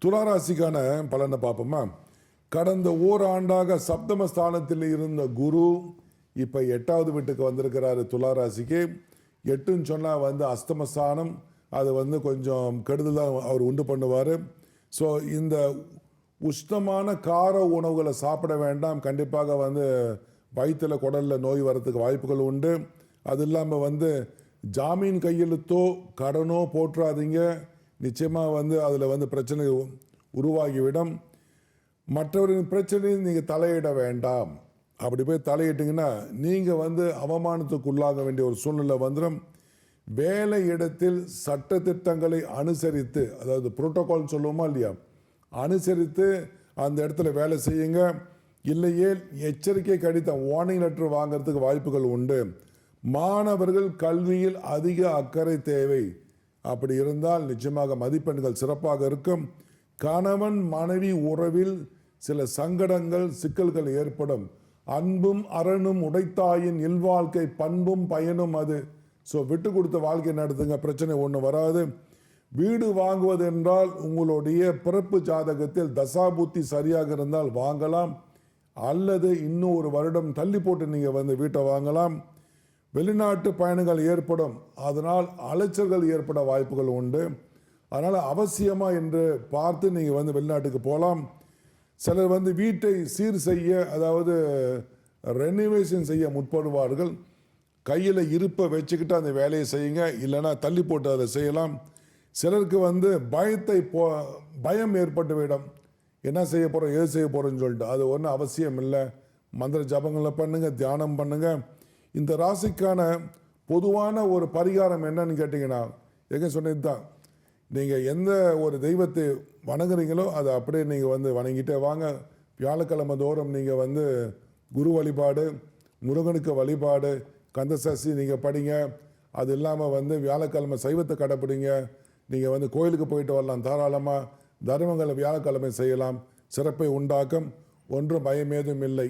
துளாராசிக்கான பலனை பார்ப்போமா. கடந்த ஓராண்டாக சப்தமஸ்தானத்தில் இருந்த குரு இப்போ 8வது வீட்டுக்கு வந்திருக்கிறாரு துளாராசிக்கு. 8ன்னு சொன்னால் அஸ்தமஸ்தானம், அது கொஞ்சம் கெடுதலாக அவர் உண்டு பண்ணுவார். ஸோ இந்த உஷ்ணமான கார உணவுகளை சாப்பிட வேண்டாம். கண்டிப்பாக வயிற்றில் குடலில் நோய் வரத்துக்கு வாய்ப்புகள் உண்டு. அது இல்லாமல் ஜாமீன் கையெழுத்தோ கடனோ போட்டுறாதீங்க. நிச்சயமாக அதில் பிரச்சனை உருவாகிவிடும். மற்றவரின் பிரச்சனையும் நீங்கள் தலையிட வேண்டாம். அப்படி போய் தலையிட்டிங்கன்னா நீங்கள் அவமானத்துக்கு உள்ளாக வேண்டிய ஒரு சூழ்நிலை வந்துடும். வேலை இடத்தில் சட்டத்திட்டங்களை அனுசரித்து, அதாவது புரோட்டோகால் சொல்லுவோமா இல்லையா, அனுசரித்து அந்த இடத்துல வேலை செய்யுங்க. இல்லையே எச்சரிக்கை கடித்த வார்னிங் லெட்டர் வாங்கிறதுக்கு வாய்ப்புகள் உண்டு. மாணவர்கள் கல்வியில் அதிக அக்கறை தேவை. அப்படி இருந்தால் நிச்சயமாக மதிப்பெண்கள் சிறப்பாக இருக்கும். கணவன் மனைவி உறவில் சில சங்கடங்கள் சிக்கல்கள் ஏற்படும். அன்பும் அரணும் உடைத்தாயின் இல்வாழ்க்கை பண்பும் பயனும் அது. ஸோ விட்டு கொடுத்த வாழ்க்கை நடத்துங்க, பிரச்சனை ஒன்றும் வராது. வீடு வாங்குவது என்றால் உங்களுடைய பிறப்பு ஜாதகத்தில் தசாபுத்தி சரியாக இருந்தால் வாங்கலாம், அல்லது இன்னும் ஒரு வருடம் தள்ளி போட்டு நீங்கள் வீட்டை வாங்கலாம். வெளிநாட்டு பயணங்கள் ஏற்படும், அதனால் அலைச்சல்கள் ஏற்பட வாய்ப்புகள் உண்டு. அதனால் அவசியமாக என்று பார்த்து நீங்கள் வெளிநாட்டுக்கு போகலாம். சிலர் வீட்டை சீர் செய்ய, அதாவது ரெனிவேஷன் செய்ய முற்படுவார்கள். கையில் இருப்பை வச்சுக்கிட்டு அந்த வேலையை செய்யுங்க, இல்லைன்னா தள்ளி போட்டு அதை செய்யலாம். சிலருக்கு பயம் ஏற்பட்டு விடும். என்ன செய்ய போகிறோம், ஏது செய்ய போகிறோன்னு சொல்லிட்டு. அது ஒன்றும் அவசியம் இல்லை. மந்திர ஜபங்களை பண்ணுங்கள், தியானம் பண்ணுங்கள். இந்த ராசிக்கான பொதுவான ஒரு பரிகாரம் என்னன்னு கேட்டிங்கன்னா, எங்கே சொன்னது தான், நீங்கள் எந்த ஒரு தெய்வத்தை வணங்குறீங்களோ அதை அப்படியே நீங்கள் வணங்கிட்டே வாங்க. வியாழக்கிழமை தோறும் நீங்கள் குரு வழிபாடு, முருகனுக்கு வழிபாடு, கந்தசஷ்டி நீங்கள் படிங்க. அது இல்லாமல் வியாழக்கிழமை சைவத்தை கடைப்பிடிங்க. நீங்கள் கோயிலுக்கு போயிட்டு வரலாம் தாராளமாக. தர்மங்களை வியாழக்கிழமை செய்யலாம். சிறப்பை உண்டாக்கும். ஒன்றும் பயமேதும் இல்லை.